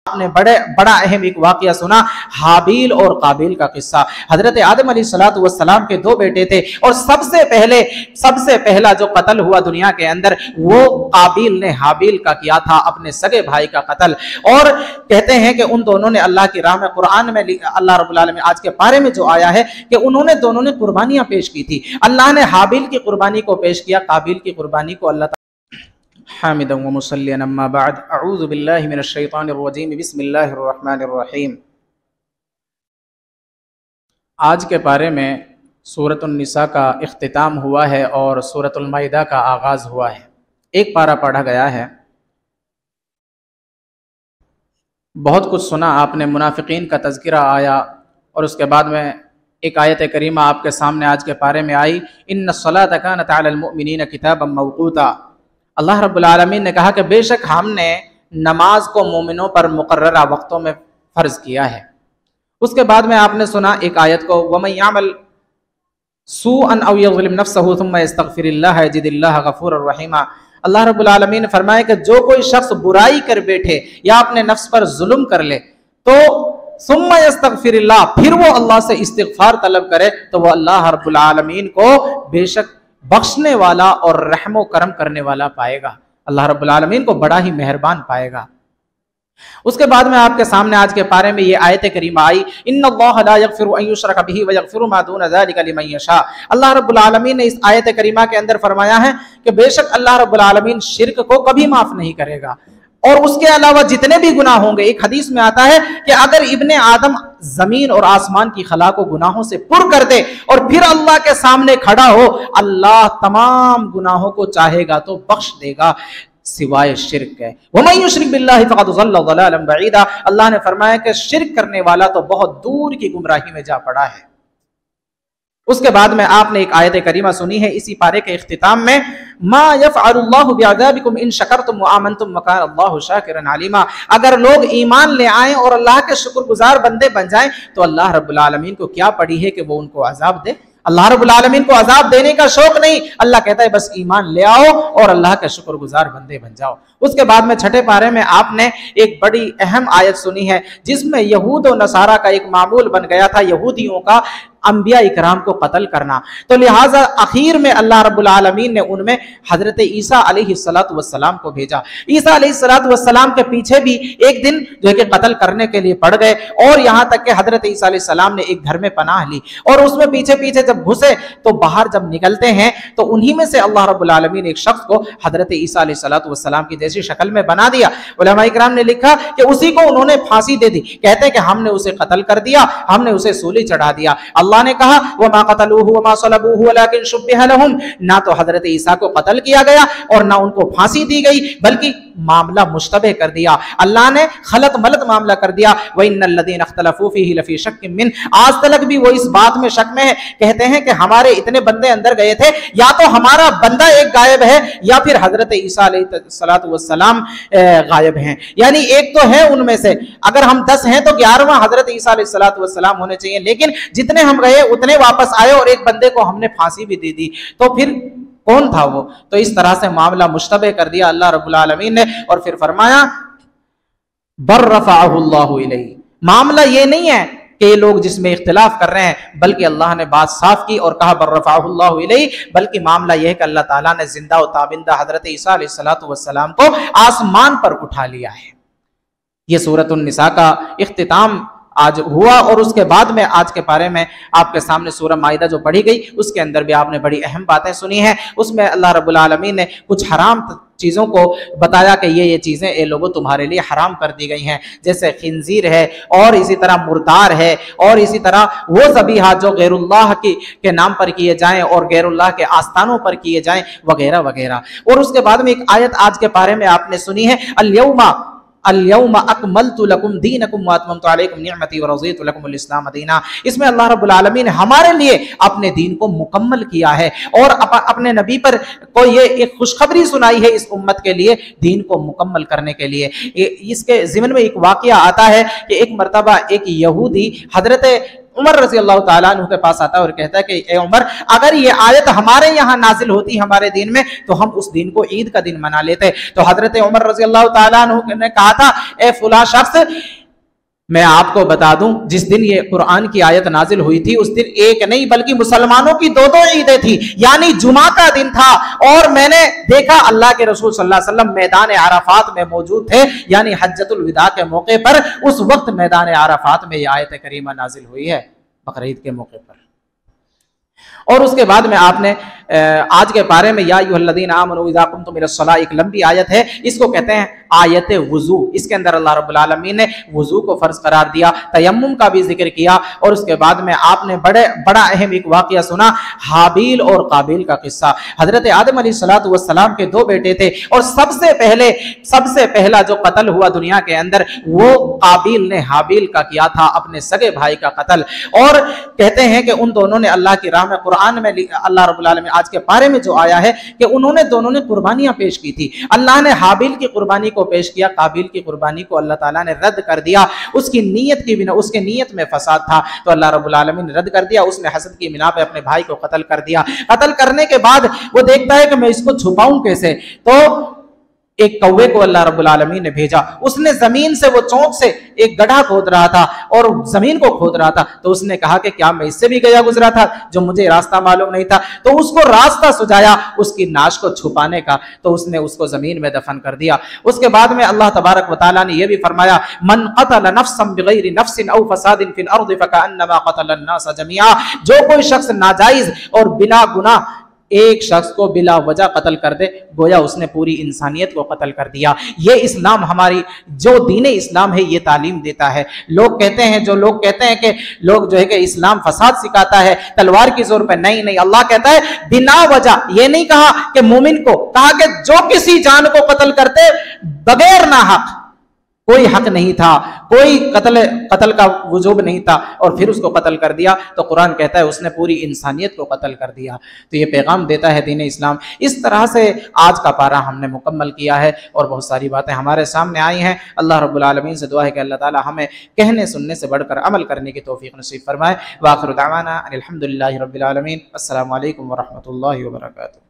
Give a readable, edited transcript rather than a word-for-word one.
आपने बड़ा अहम एक वाकया सुना, हाबील और काबिल का किस्सा। हजरत आदम अलैहिस्सलातु वस्सलाम के दो बेटे थे और सबसे पहला जो कत्ल हुआ दुनिया के अंदर वो काबिल ने हाबील का किया था, अपने सगे भाई का कत्ल। और कहते हैं कि उन दोनों ने अल्लाह की राह में, कुरान में अल्लाह रब्बुल आलमीन आज के पारे में जो आया है कि उन्होंने दोनों ने कुर्बानियां पेश की थी। अल्लाह ने हाबील की कुर्बानी को पेश किया, काबिल की कुर्बानी को अल्लाह हामिदन व मुसल्लियन अम्मा बाद, अऊज़ु बिल्लाहि मिनश शैतानिर रजीम, बिस्मिल्लाहिर रहमानिर रहीम। आज के पारे में सूरतुन निसा का इख्तिताम हुआ है और सूरतुल माइदा का आगाज़ हुआ है। एक पारा पढ़ा गया है। बहुत कुछ सुना आपने, मुनाफिकीन का तज़किरा आया और उसके बाद में एक आयत करीमा आपके सामने आज के पारे में आई, इन्नस्सलाता कानत अलल मुअमिनीना किताबन मौक़ूता। अल्लाह रब्बुल आलमीन ने कहा कि बेशक हमने नमाज को मोमिनों पर मुकर्ररा वक्तों में फ़र्ज किया है। उसके बाद में आपने सुना एक आयत को, वमन यअमल सूअन औ यज़लिम नफ्सहु सुम्मा यस्तग़फिरिल्लाह यजिदिल्लाह गफ़ूरर रहीमा। अल्लाह रब्बुल आलमीन ने फरमाया कि जो कोई शख्स बुराई कर बैठे या अपने नफ्स पर जुल्म कर ले तो सुम्मा यस्तग़फिरिल्लाह, फिर वो अल्लाह से इस्तिग़फ़ार तलब करे तो वो अल्लाह रब्बुल आलमीन को बेशक बख्शने वाला और रहमो करम करने वाला पाएगा, अल्लाह रब्बुल आलमीन को बड़ा ही मेहरबान पाएगा। उसके बाद में आपके सामने आज के पारे में ये आयत करीमा आई, इन्नल्लाह ला यग़फ़िरु अन युश्रक बिही व यग़फ़िरु मा दून ज़ालिका लिमन यशा। अल्लाह रब्बुल आलमीन ने इस आयत करीमा के अंदर फरमाया है कि बेशक अल्लाह रब्बुल आलमीन शिर्क को कभी माफ नहीं करेगा और उसके अलावा जितने भी गुनाह होंगे। एक हदीस में आता है कि अगर इब्ने आदम जमीन और आसमान की खला को गुनाहों से पुर कर दे और फिर अल्लाह के सामने खड़ा हो, अल्लाह तमाम गुनाहों को चाहेगा तो बख्श देगा सिवाय शिर्क के। वमन युश्रिक बिल्लाहि फक़द ज़ल्ल ज़लालन बईदा। अल्लाह ने फरमाया कि शिर्क करने वाला तो बहुत दूर की गुमराही में जा पड़ा है। उसके बाद में आपने एक आयत करीमा सुनी है इसी पारे के इख्तिताम में, मा यफ़अलुल्लाहु बिअज़ाबिकुम इन शकरतुम व आमनतुम व कान अल्लाहु शाकिरन अलीमा। अगर लोग ईमान ले आएं और अल्लाह के शुक्रगुजार बंदे बन जाएं तो अल्लाह रब्बुल आलमीन को क्या पड़ी है कि वो उनको अजाब दे। अल्लाह रब्बुल आलमीन को अजाब देने का शौक नहीं, अल्लाह कहता है बस ईमान ले आओ और अल्लाह के शुक्रगुजार बंदे बन जाओ। उसके बाद में छठे पारे में आपने एक बड़ी अहम आयत सुनी है जिसमें यहूद और नसारा का एक मामूल बन गया था, यहूदियों का अंबिया इकराम को कत्ल करना। तो लिहाजा आखिर में अल्लाह रब्बुल आलमीन ने उनमें हजरत ईसा अलैहिस्सलातु वस्सलाम को भेजा। ईसा अलैहिस्सलातु वस्सलाम के पीछे भी एक दिन जो है कि कत्ल करने के लिए पड़ गए और यहाँ तक कि हजरत ईसा अलैहिस्सलाम ने एक घर में पनाह ली और उसमें पीछे पीछे जब घुसे तो बाहर जब निकलते हैं तो उन्हीं में से अल्लाह रब्बुल आलमीन एक शख्स को हजरत ईसा अलैहिस्सलातु वस्सलाम की जैसी शक्ल में बना दिया। उलमा इकराम ने लिखा कि उसी को उन्होंने फांसी दे दी। कहते हैं कि हमने उसे कत्ल कर दिया, हमने उसे सूली चढ़ा दिया। अल्लाह ने कहा वमा क़तलूहु वमा सलबूहु वलाकिन शुब्बिह लहुम, ना तो हजरत ईसा को कत्ल किया गया और ना उनको फांसी दी गई बल्कि मामला मुश्तबह कर दिया। अल्लाह ने खलत मलत मामला कर दिया। व इन्नल लज़ीना इख्तलफू फीही लफ़ी शक्किन मिन, आज तक भी वो इस बात में शक में है। कहते हैं कि हमारे इतने बंदे अंदर गए थे, या तो हमारा बंदा एक गायब है या फिर हजरत ईसा अलैहिस्सलातु वस्सलाम गायब हैं, यानी एक तो है उनमें से। अगर हम 10 हैं तो 11वां हजरत ईसा अलैहिस्सलातु वस्सलाम होने चाहिए, लेकिन जितने हम गए उतने वापस आए और एक बंदे को हमने फांसी भी दे दी, तो फिर कौन था वो? तो इस तरह से मामला मुश्तबह कर दिया अल्लाह रब्बुल आलमीन ने और फिर फरमाया बर रफ़अहु अल्लाहु इलैहि। मामला ये नहीं है कि ये लोग जिसमें इख्तिलाफ कर रहे हैं, बल्कि अल्लाह ने बात साफ की और कहा बर रफ़अहु अल्लाहु इलैहि, बल्कि मामला यह है कि अल्लाह ताला ने जिंदा और ताबिंदा हजरत ईसा अलैहिस्सलातु वस्सलाम को आसमान पर उठा लिया है। यह सूरतुन निसा का इख्तिताम आज हुआ और उसके बाद में आज के पारे में आपके सामने सूरह माइदा जो पढ़ी गई उसके अंदर भी आपने बड़ी अहम बातें सुनी हैं। उसमें अल्लाह रब्बुल आलमीन ने कुछ हराम चीज़ों को बताया कि ये चीज़ें ये लोगों तुम्हारे लिए हराम कर दी गई हैं, जैसे खिंजीर है और इसी तरह मुर्दार है और इसी तरह वो ज़बीहा जो गैरुल्लाह के नाम पर किए जाएं और गैरुल्लाह के आस्थानों पर किए जाएं वगैरह वगैरह। और उसके बाद में एक आयत आज के पारे में आपने सुनी है, अल-यौमा अकमलतु लकुम दीनकुम व अतममतु अलैकुम निअमती व रज़ीतु लकुमुल इस्लाम दीना। इसमें अल्लाह रब्बुल आलमीन ने हमारे लिए अपने दीन को मुकम्मल किया है और अपने नबी पर को ये एक खुशखबरी सुनाई है इस उम्मत के लिए दीन को मुकम्मल करने के लिए। इसके ज़िम्न में एक वाक़या आता है कि एक मरतबा एक यहूदी हजरत उमर रज़ी अल्लाह ताला अन्हु के पास आता है और कहता है कि ए उमर, अगर ये आयत हमारे यहाँ नाजिल होती हमारे दिन में तो हम उस दिन को ईद का दिन मना लेते। तो हजरत उमर रज़ी अल्लाह ताला अन्हु ने कहा था, ए फुला शख्स, मैं आपको बता दूं, जिस दिन ये कुरान की आयत नाजिल हुई थी उस दिन एक नहीं बल्कि मुसलमानों की दो ईदें थी, यानी जुमा का दिन था। और मैंने देखा अल्लाह के रसूल सल्लल्लाहु अलैहि वसल्लम मैदान अराफात में मौजूद थे, यानी हज्जतुल विदा के मौके पर उस वक्त मैदान अराफात में यह आयत करीमा नाजिल हुई है, बकरीद के मौके पर। और उसके बाद में आपने आज के पारे में या अय्युहल्लज़ीना आमनू इज़ा कुमतुम इलस्सलाह, एक लंबी आयत है, इसको कहते हैं आयत वुजू। इसके अंदर अल्लाह रब्बुल आलमीन ने वुजू को फर्ज करार दिया, तयम्मुम का भी जिक्र किया। और उसके बाद में आपने बड़ा अहम एक वाक़या सुना, हाबील और काबिल का किस्सा। हजरत आदम अलैहिस्सलातु वस्सलाम के दो बेटे थे और सबसे पहला जो कत्ल हुआ दुनिया के अंदर वो काबिल ने हाबील का किया था, अपने सगे भाई का कत्ल। और कहते हैं कि उन दोनों ने अल्लाह की राह में, कुरान में अल्लाह रब्बुल आलमीन आज के पारे में जो आया है कि दोनों ने कुर्बानियां पेश की थी। अल्लाह ने हाबील की कुर्बानी को पेश किया, काबिल की कुर्बानी को अल्लाह ताला ने रद्द कर दिया। उसकी नीयत की बिना, उसके नीयत में फसाद था तो अल्लाह रब्बुल आलमीन ने रद्द कर दिया। उसने हसद की बिना पे अपने भाई को कत्ल कर दिया। कत्ल करने के बाद वो देखता है कि मैं इसको छुपाऊं कैसे, तो एक कौवे को अल्लाह रब्बुल आलमीन ने भेजा। उसने जमीन से, वो चौंक से एक गड्ढा खोद रहा था और जमीन को खोद रहा था, तो उसने कहा कि क्या मैं इससे भी गया गुजरा था जो मुझे रास्ता मालूम नहीं था। तो उसको रास्ता सुझाया उसकी नाश को छुपाने का, तो उसने उसको जमीन में दफन कर दिया। उसके बाद में अल्लाह तबारक व तआला ने यह भी फरमाया, मन क़तल नफ्सन बिगैरि नफ्सिन औ फसादिन फिल अर्दि फकअन्नमा क़तल अन्नास जमीआ, जो कोई शख्स नाजायज और बिला गुनाह एक शख्स को बिला वजह कत्ल कर दे, गोया उसने पूरी इंसानियत को कत्ल कर दिया। ये इस्लाम, हमारी जो दीन इस्लाम है, ये तालीम देता है। लोग कहते हैं कि लोग जो है कि इस्लाम फसाद सिखाता है तलवार की जोर पे, नहीं, अल्लाह कहता है बिना वजह। ये नहीं कहा कि मोमिन को, कहा कि जो किसी जान को कत्ल करते बगैर ना हक, कोई हक नहीं था, कोई कत्ल का वजूब नहीं था, और फिर उसको कत्ल कर दिया, तो कुरान कहता है उसने पूरी इंसानियत को कत्ल कर दिया। तो ये पैगाम देता है दीन इस्लाम। इस तरह से आज का पारा हमने मुकम्मल किया है और बहुत सारी बातें हमारे सामने आई हैं। अल्लाह रब्बुल आलमीन से दुआ है कि अल्लाह ताला हमें कहने सुनने से बढ़कर अमल करने की तौफीक नसीब फरमाए। व आखिरु दावाना अनिल हम्दुलिल्लाहि रब्बिल आलमीन। अस्सलामु अलैकुम व रहमतुल्लाहि व बरकातुहू।